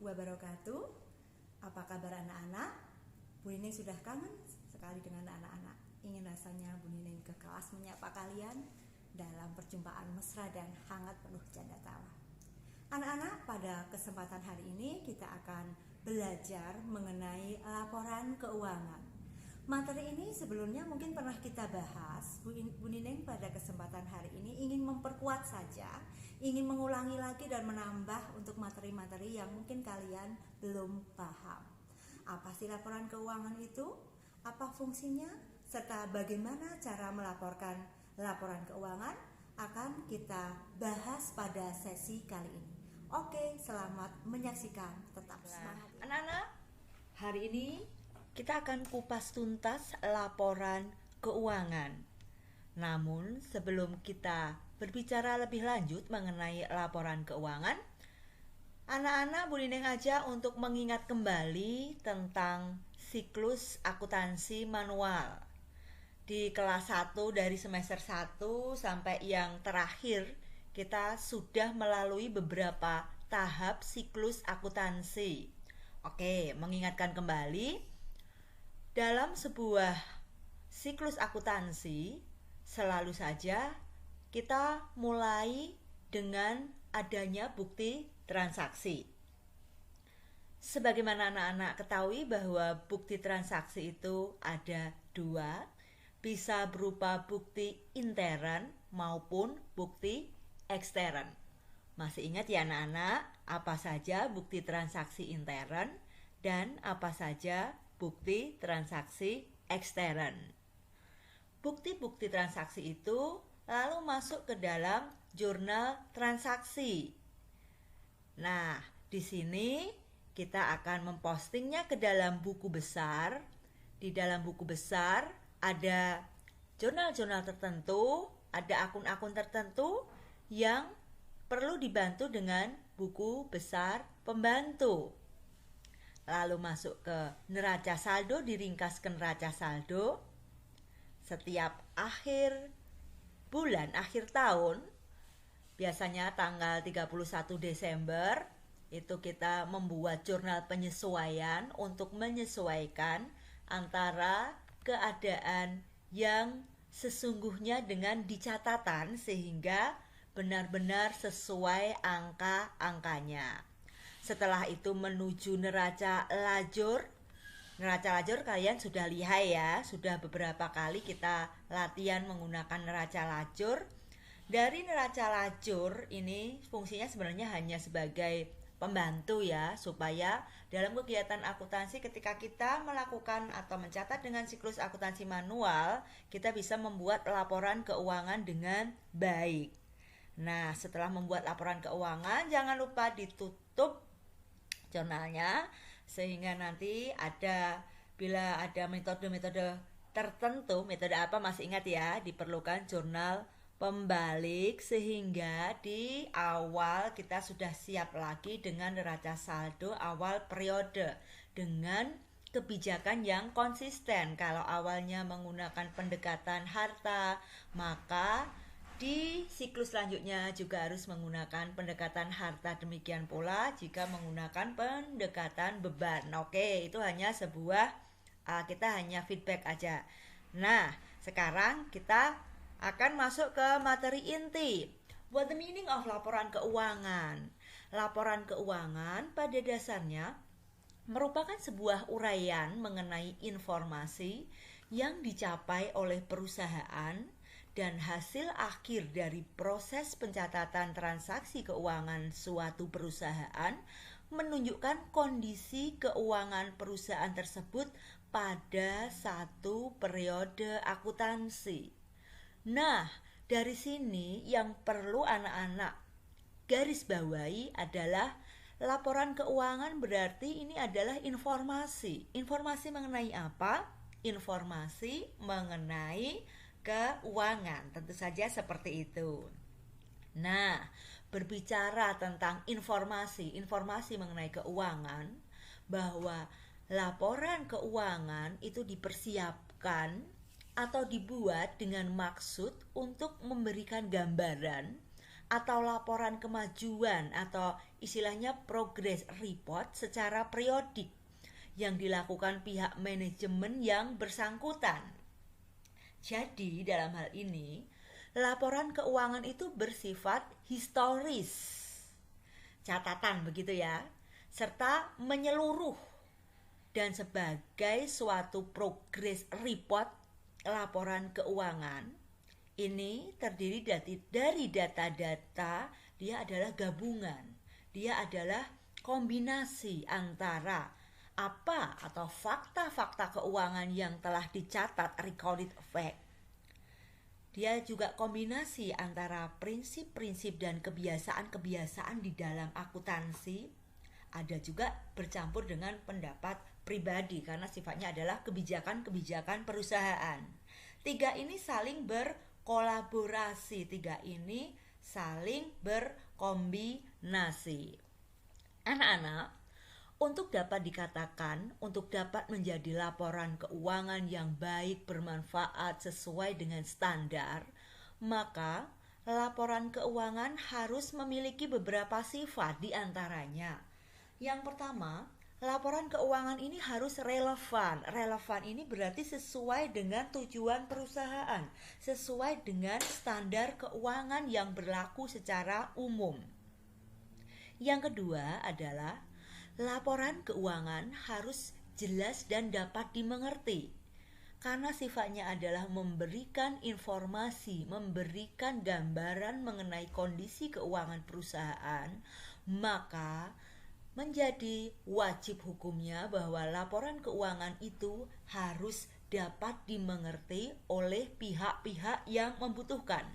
wabarakatuh. Apa kabar anak-anak? Bu Nining sudah kangen sekali dengan anak-anak. Ingin rasanya Bu Nining ke kelas menyapa kalian dalam perjumpaan mesra dan hangat penuh canda tawa. Anak-anak, pada kesempatan hari ini kita akan belajar mengenai laporan keuangan. Materi ini sebelumnya mungkin pernah kita bahas. Bu Nining pada kesempatan hari ini ingin memperkuat saja, ingin mengulangi lagi dan menambah untuk materi-materi yang mungkin kalian belum paham. Apa sih laporan keuangan itu? Apa fungsinya? Serta bagaimana cara melaporkan laporan keuangan akan kita bahas pada sesi kali ini. Oke, selamat menyaksikan. Tetap semangat. Anak-anak, hari ini kita akan kupas tuntas laporan keuangan. Namun sebelum kita berbicara lebih lanjut mengenai laporan keuangan, anak-anak Bu Nining aja untuk mengingat kembali tentang siklus akuntansi manual. Di kelas 1 dari semester 1 sampai yang terakhir, kita sudah melalui beberapa tahap siklus akuntansi. Oke, mengingatkan kembali, dalam sebuah siklus akuntansi selalu saja kita mulai dengan adanya bukti transaksi. Sebagaimana anak-anak ketahui bahwa bukti transaksi itu ada dua, bisa berupa bukti intern maupun bukti ekstern. Masih ingat ya anak-anak, apa saja bukti transaksi intern dan apa saja bukti transaksi ekstern. Bukti-bukti transaksi itu lalu masuk ke dalam jurnal transaksi. Nah, di sini kita akan mempostingnya ke dalam buku besar. Di dalam buku besar ada jurnal-jurnal tertentu, ada akun-akun tertentu yang perlu dibantu dengan buku besar pembantu. Lalu masuk ke neraca saldo, diringkas ke neraca saldo. Setiap akhir bulan, akhir tahun, biasanya tanggal 31 Desember, itu kita membuat jurnal penyesuaian untuk menyesuaikan antara keadaan yang sesungguhnya dengan dicatatan sehingga benar-benar sesuai angka-angkanya. Setelah itu menuju neraca lajur. Neraca lajur kalian sudah lihat ya, sudah beberapa kali kita latihan menggunakan neraca lajur. Dari neraca lajur ini fungsinya sebenarnya hanya sebagai pembantu ya, supaya dalam kegiatan akuntansi ketika kita melakukan atau mencatat dengan siklus akuntansi manual, kita bisa membuat laporan keuangan dengan baik. Nah, setelah membuat laporan keuangan, jangan lupa ditutup jurnalnya sehingga nanti bila ada metode-metode tertentu, metode apa masih ingat ya, diperlukan jurnal pembalik sehingga di awal kita sudah siap lagi dengan neraca saldo awal periode dengan kebijakan yang konsisten. Kalau awalnya menggunakan pendekatan harta, maka di siklus selanjutnya juga harus menggunakan pendekatan harta, demikian pula jika menggunakan pendekatan beban. Oke, itu hanya sebuah kita hanya feedback aja. Nah, sekarang kita akan masuk ke materi inti. What the meaning of laporan keuangan? Laporan keuangan pada dasarnya merupakan sebuah uraian mengenai informasi yang dicapai oleh perusahaan dan hasil akhir dari proses pencatatan transaksi keuangan suatu perusahaan menunjukkan kondisi keuangan perusahaan tersebut pada satu periode akuntansi. Nah, dari sini yang perlu anak-anak garis bawahi adalah laporan keuangan berarti ini adalah informasi. Informasi mengenai apa? Informasi mengenai keuangan, tentu saja seperti itu. Nah, berbicara tentang informasi mengenai keuangan, bahwa laporan keuangan itu dipersiapkan atau dibuat dengan maksud untuk memberikan gambaran atau laporan kemajuan atau istilahnya progress report secara periodik yang dilakukan pihak manajemen yang bersangkutan. Jadi dalam hal ini, laporan keuangan itu bersifat historis, catatan begitu ya, serta menyeluruh, dan sebagai suatu progress report laporan keuangan ini terdiri dari data-data, dia adalah gabungan, dia adalah kombinasi antara apa atau fakta-fakta keuangan yang telah dicatat recorded fact. Dia juga kombinasi antara prinsip-prinsip dan kebiasaan-kebiasaan di dalam akuntansi. Ada juga bercampur dengan pendapat pribadi karena sifatnya adalah kebijakan-kebijakan perusahaan. Tiga ini saling berkolaborasi, tiga ini saling berkombinasi. Anak-anak, untuk dapat dikatakan, untuk dapat menjadi laporan keuangan yang baik, bermanfaat, sesuai dengan standar, maka laporan keuangan harus memiliki beberapa sifat di antaranya. Yang pertama, laporan keuangan ini harus relevan. Relevan ini berarti sesuai dengan tujuan perusahaan, sesuai dengan standar keuangan yang berlaku secara umum. Yang kedua adalah laporan keuangan harus jelas dan dapat dimengerti. Karena sifatnya adalah memberikan informasi, memberikan gambaran mengenai kondisi keuangan perusahaan, maka menjadi wajib hukumnya bahwa laporan keuangan itu harus dapat dimengerti oleh pihak-pihak yang membutuhkan.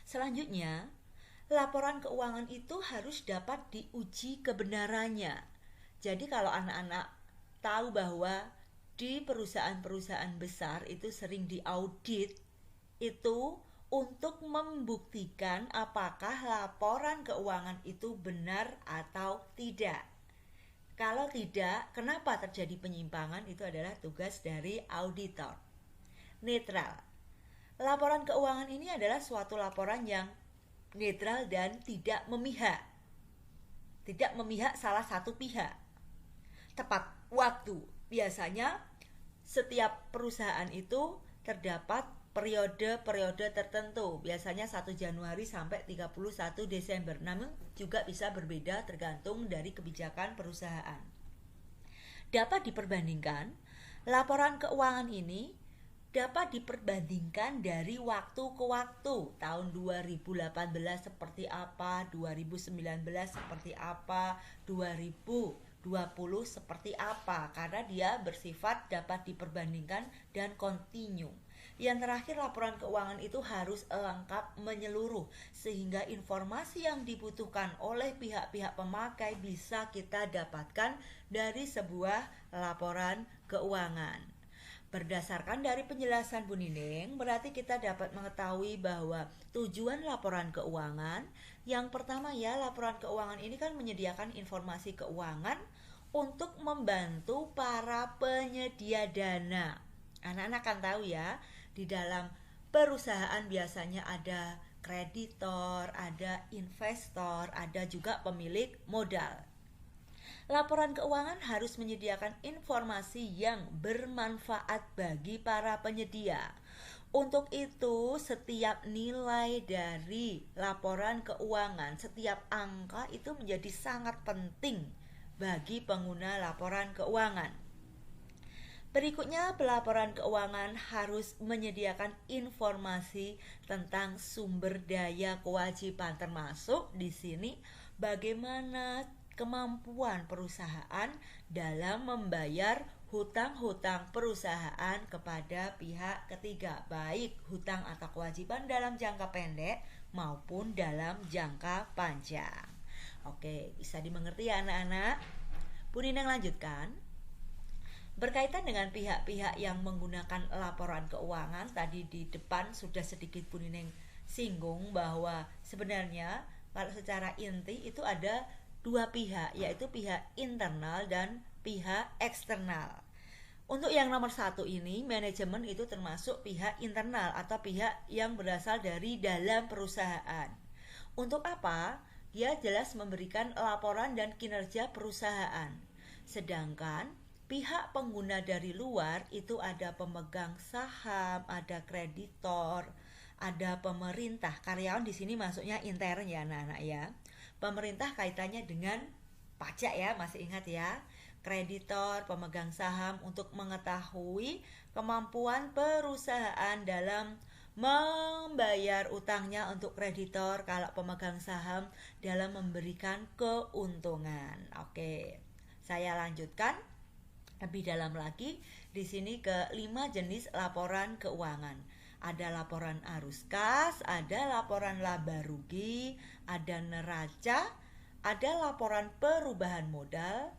Selanjutnya, laporan keuangan itu harus dapat diuji kebenarannya. Jadi kalau anak-anak tahu bahwa di perusahaan-perusahaan besar itu sering diaudit, itu untuk membuktikan apakah laporan keuangan itu benar atau tidak. Kalau tidak, kenapa terjadi penyimpangan, itu adalah tugas dari auditor. Netral. Laporan keuangan ini adalah suatu laporan yang netral dan tidak memihak. Tidak memihak salah satu pihak. Tepat waktu. Biasanya setiap perusahaan itu terdapat periode-periode tertentu. Biasanya 1 Januari sampai 31 Desember. Namun juga bisa berbeda tergantung dari kebijakan perusahaan. Dapat diperbandingkan, laporan keuangan ini dapat diperbandingkan dari waktu ke waktu. Tahun 2018 seperti apa, 2019 seperti apa, 2020 seperti apa, karena dia bersifat dapat diperbandingkan dan kontinu. Yang terakhir, laporan keuangan itu harus lengkap menyeluruh sehingga informasi yang dibutuhkan oleh pihak-pihak pemakai bisa kita dapatkan dari sebuah laporan keuangan. Berdasarkan dari penjelasan Bu Nining, berarti kita dapat mengetahui bahwa tujuan laporan keuangan, yang pertama ya, laporan keuangan ini kan menyediakan informasi keuangan untuk membantu para penyedia dana. Anak-anak kan tahu ya, di dalam perusahaan biasanya ada kreditor, ada investor, ada juga pemilik modal. Laporan keuangan harus menyediakan informasi yang bermanfaat bagi para penyedia. Untuk itu, setiap nilai dari laporan keuangan, setiap angka itu menjadi sangat penting bagi pengguna laporan keuangan. Berikutnya, pelaporan keuangan harus menyediakan informasi tentang sumber daya kewajiban, termasuk di sini bagaimana kemampuan perusahaan dalam membayar hutang-hutang perusahaan kepada pihak ketiga, baik hutang atau kewajiban dalam jangka pendek maupun dalam jangka panjang. Oke, bisa dimengerti ya anak-anak? Bu Ninang lanjutkan. Berkaitan dengan pihak-pihak yang menggunakan laporan keuangan, tadi di depan sudah sedikit Bu Nineng singgung bahwa sebenarnya kalau secara inti itu ada dua pihak, yaitu pihak internal dan pihak eksternal. Untuk yang nomor 1 ini, manajemen itu termasuk pihak internal atau pihak yang berasal dari dalam perusahaan. Untuk apa? Dia jelas memberikan laporan dan kinerja perusahaan. Sedangkan pihak pengguna dari luar itu ada pemegang saham, ada kreditor, ada pemerintah. Karyawan di sini masuknya intern ya anak-anak ya. Pemerintah kaitannya dengan pajak ya, masih ingat ya. Kreditor, pemegang saham untuk mengetahui kemampuan perusahaan dalam membayar utangnya untuk kreditor, kalau pemegang saham dalam memberikan keuntungan. Oke, saya lanjutkan lebih dalam lagi. Di sini ke 5 jenis laporan keuangan. Ada laporan arus kas, ada laporan laba rugi, ada neraca, ada laporan perubahan modal,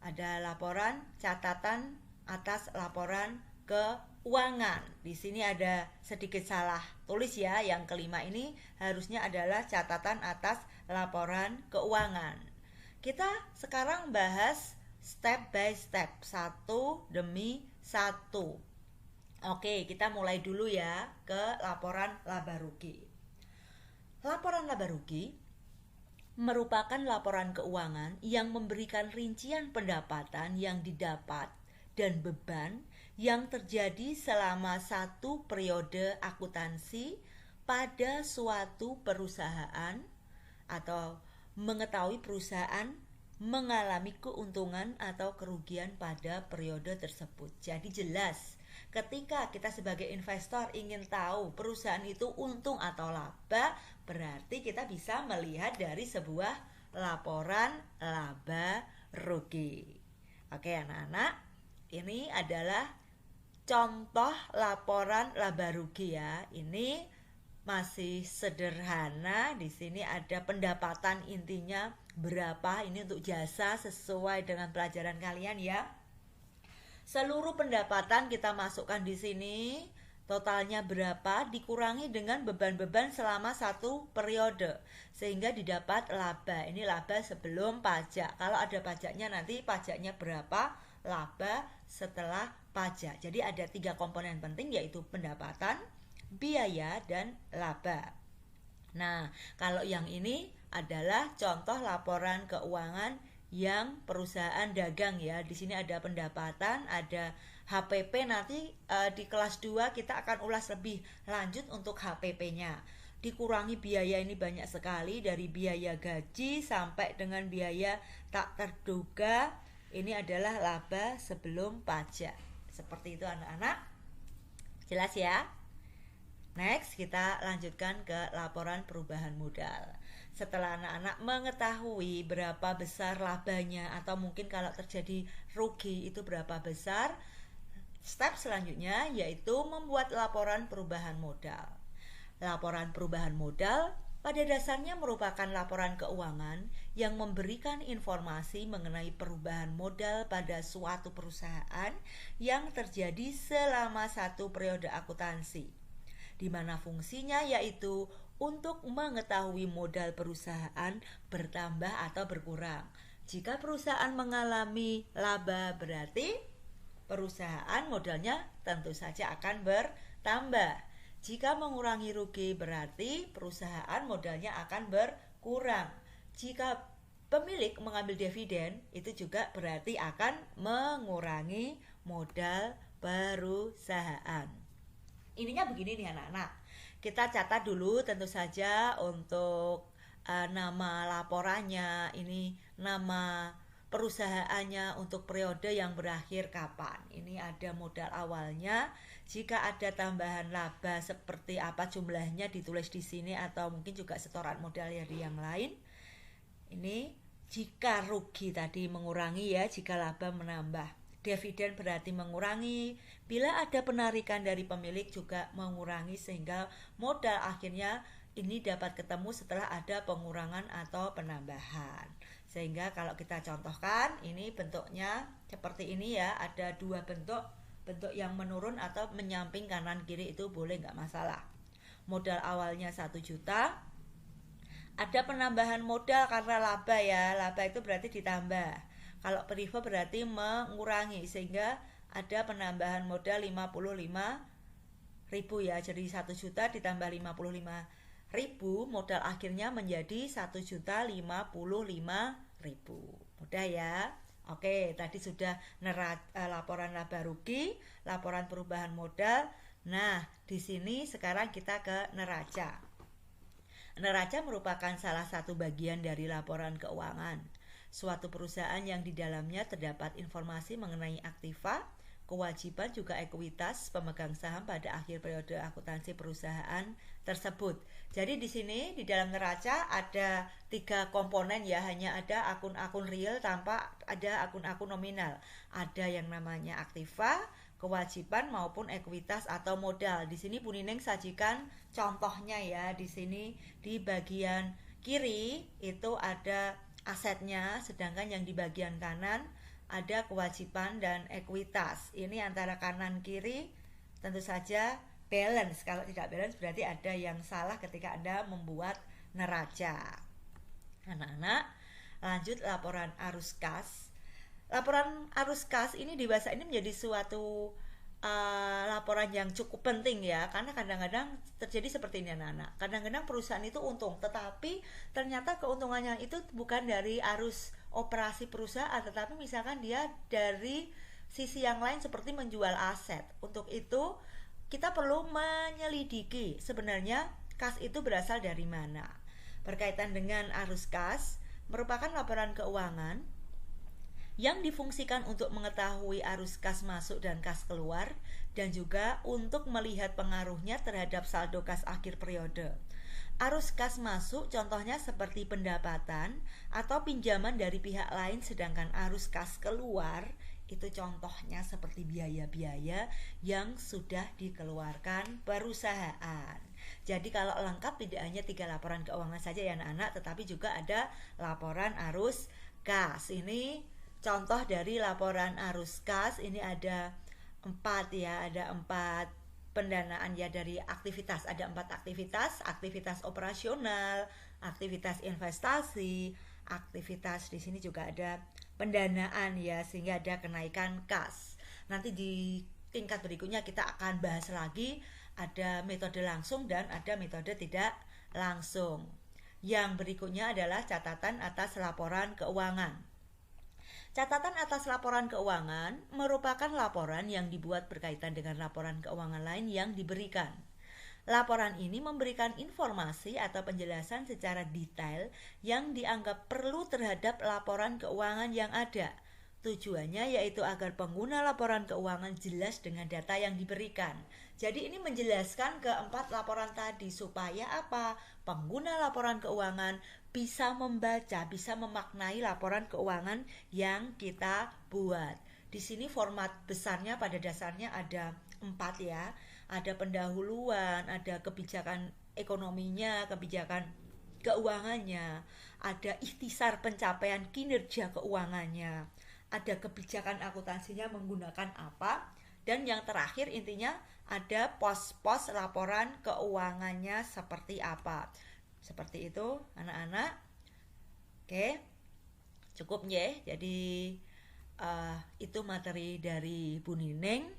ada laporan catatan atas laporan keuangan. Di sini ada sedikit salah tulis ya. Yang kelima ini harusnya adalah catatan atas laporan keuangan. Kita sekarang bahas step by step, satu demi satu. Oke, kita mulai dulu ya ke laporan laba rugi. Laporan laba rugi merupakan laporan keuangan yang memberikan rincian pendapatan yang didapat dan beban yang terjadi selama satu periode akuntansi pada suatu perusahaan, atau mengetahui perusahaan mengalami keuntungan atau kerugian pada periode tersebut. Jadi jelas, ketika kita sebagai investor ingin tahu perusahaan itu untung atau laba, berarti kita bisa melihat dari sebuah laporan laba rugi. Oke anak-anak, ini adalah contoh laporan laba rugi ya. Ini masih sederhana. Di sini ada pendapatan intinya berapa, ini untuk jasa sesuai dengan pelajaran kalian ya. Seluruh pendapatan kita masukkan di sini, totalnya berapa dikurangi dengan beban-beban selama satu periode sehingga didapat laba. Ini laba sebelum pajak. Kalau ada pajaknya nanti pajaknya berapa, laba setelah pajak. Jadi ada 3 komponen penting, yaitu pendapatan, biaya, dan laba. Nah, kalau yang ini adalah contoh laporan keuangan yang perusahaan dagang ya. Di sini ada pendapatan, ada HPP. Nanti di kelas 2 kita akan ulas lebih lanjut untuk HPP-nya. Dikurangi biaya, ini banyak sekali, dari biaya gaji sampai dengan biaya tak terduga. Ini adalah laba sebelum pajak. Seperti itu anak-anak. Jelas ya? Next, kita lanjutkan ke laporan perubahan modal. Setelah anak-anak mengetahui berapa besar labanya, atau mungkin kalau terjadi rugi itu berapa besar, step selanjutnya yaitu membuat laporan perubahan modal. Laporan perubahan modal pada dasarnya merupakan laporan keuangan yang memberikan informasi mengenai perubahan modal pada suatu perusahaan yang terjadi selama satu periode akuntansi, di mana fungsinya yaitu untuk mengetahui modal perusahaan bertambah atau berkurang. Jika perusahaan mengalami laba, berarti perusahaan modalnya tentu saja akan bertambah. Jika mengurangi rugi, berarti perusahaan modalnya akan berkurang. Jika pemilik mengambil dividen, itu juga berarti akan mengurangi modal perusahaan. Ininya begini nih anak-anak. Kita catat dulu tentu saja untuk nama laporannya, ini nama perusahaannya untuk periode yang berakhir kapan. Ini ada modal awalnya. Jika ada tambahan laba seperti apa jumlahnya ditulis di sini, atau mungkin juga setoran modal dari yang lain. Ini jika rugi tadi mengurangi ya, jika laba menambah. Dividen berarti mengurangi, bila ada penarikan dari pemilik juga mengurangi, sehingga modal akhirnya ini dapat ketemu setelah ada pengurangan atau penambahan. Sehingga kalau kita contohkan, ini bentuknya seperti ini ya, ada 2 bentuk yang menurun atau menyamping kanan kiri, itu boleh nggak masalah. Modal awalnya 1 juta, ada penambahan modal karena laba ya, laba itu berarti ditambah. Kalau perivo berarti mengurangi, sehingga ada penambahan modal 55.000 ya. Jadi 1 juta ditambah 55.000, modal akhirnya menjadi 1.055.000. Mudah ya. Oke, tadi sudah laporan laba rugi, laporan perubahan modal. Nah, di sini sekarang kita ke neraca. Neraca merupakan salah satu bagian dari laporan keuangan. Suatu perusahaan yang di dalamnya terdapat informasi mengenai aktiva, kewajiban juga ekuitas pemegang saham pada akhir periode akuntansi perusahaan tersebut. Jadi di sini di dalam neraca ada 3 komponen ya, hanya ada akun-akun real tanpa ada akun-akun nominal. Ada yang namanya aktiva, kewajiban maupun ekuitas atau modal. Di sini Bu Nining sajikan contohnya ya. Di sini di bagian kiri itu ada asetnya, sedangkan yang di bagian kanan ada kewajiban dan ekuitas. Ini antara kanan kiri tentu saja balance. Kalau tidak balance berarti ada yang salah ketika Anda membuat neraca. Anak-anak, lanjut laporan arus kas. Laporan arus kas ini di bahasa ini menjadi suatu laporan yang cukup penting ya, karena kadang-kadang terjadi seperti ini anak-anak. Kadang-kadang perusahaan itu untung, tetapi ternyata keuntungannya itu bukan dari arus operasi perusahaan, tetapi misalkan dia dari sisi yang lain seperti menjual aset. Untuk itu kita perlu menyelidiki sebenarnya kas itu berasal dari mana. Berkaitan dengan arus kas, merupakan laporan keuangan yang difungsikan untuk mengetahui arus kas masuk dan kas keluar, dan juga untuk melihat pengaruhnya terhadap saldo kas akhir periode. Arus kas masuk contohnya seperti pendapatan atau pinjaman dari pihak lain, sedangkan arus kas keluar itu contohnya seperti biaya-biaya yang sudah dikeluarkan perusahaan. Jadi kalau lengkap tidak hanya 3 laporan keuangan saja ya anak-anak, tetapi juga ada laporan arus kas. Ini contoh dari laporan arus kas. Ini ada 4 ya, ada 4 pendanaan ya dari aktivitas. Ada 4 aktivitas, aktivitas operasional, aktivitas investasi, aktivitas di sini juga ada pendanaan ya, sehingga ada kenaikan kas. Nanti di tingkat berikutnya kita akan bahas lagi, ada metode langsung dan ada metode tidak langsung. Yang berikutnya adalah catatan atas laporan keuangan. Catatan atas laporan keuangan merupakan laporan yang dibuat berkaitan dengan laporan keuangan lain yang diberikan. Laporan ini memberikan informasi atau penjelasan secara detail yang dianggap perlu terhadap laporan keuangan yang ada. Tujuannya yaitu agar pengguna laporan keuangan jelas dengan data yang diberikan. Jadi ini menjelaskan ke-4 laporan tadi supaya apa? Pengguna laporan keuangan bisa membaca, bisa memaknai laporan keuangan yang kita buat. Di sini format besarnya pada dasarnya ada 4 ya. Ada pendahuluan, ada kebijakan ekonominya, kebijakan keuangannya, ada ikhtisar pencapaian kinerja keuangannya, ada kebijakan akuntansinya menggunakan apa, dan yang terakhir intinya ada pos-pos laporan keuangannya seperti apa. Seperti itu anak-anak. Oke, cukup ya. Jadi itu materi dari Bu Nining.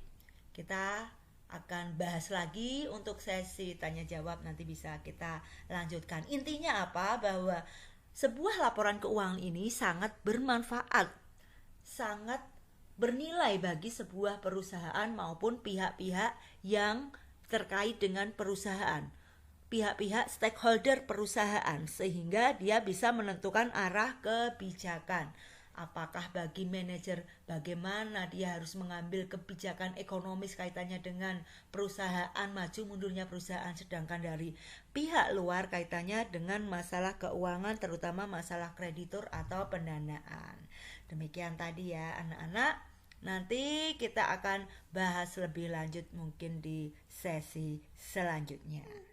Kita akan bahas lagi untuk sesi tanya jawab, nanti bisa kita lanjutkan. Intinya apa? Bahwa sebuah laporan keuangan ini sangat bermanfaat, sangat bernilai bagi sebuah perusahaan maupun pihak-pihak yang terkait dengan perusahaan, pihak-pihak stakeholder perusahaan, sehingga dia bisa menentukan arah kebijakan. Apakah bagi manajer bagaimana dia harus mengambil kebijakan ekonomis kaitannya dengan perusahaan, maju mundurnya perusahaan, sedangkan dari pihak luar kaitannya dengan masalah keuangan, terutama masalah kreditur atau pendanaan. Demikian tadi ya anak-anak. Nanti kita akan bahas lebih lanjut mungkin di sesi selanjutnya.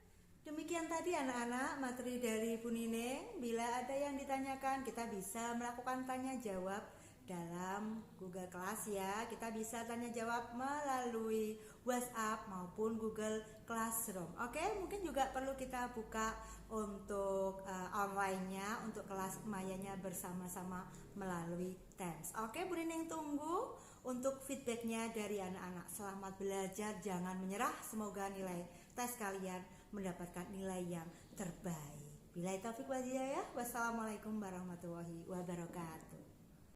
Demikian tadi anak-anak materi dari Bu Nining. Bila ada yang ditanyakan, kita bisa melakukan tanya jawab dalam Google Class ya. Kita bisa tanya jawab melalui WhatsApp maupun Google Classroom. Oke, mungkin juga perlu kita buka untuk online-nya, untuk kelas mayanya bersama-sama melalui Teams. Oke, Bu Nining tunggu untuk feedbacknya dari anak-anak. Selamat belajar, jangan menyerah. Semoga nilai tes kalian mendapatkan nilai yang terbaik. Billahi taufiq wal hidayah. Wassalamualaikum warahmatullahi wabarakatuh.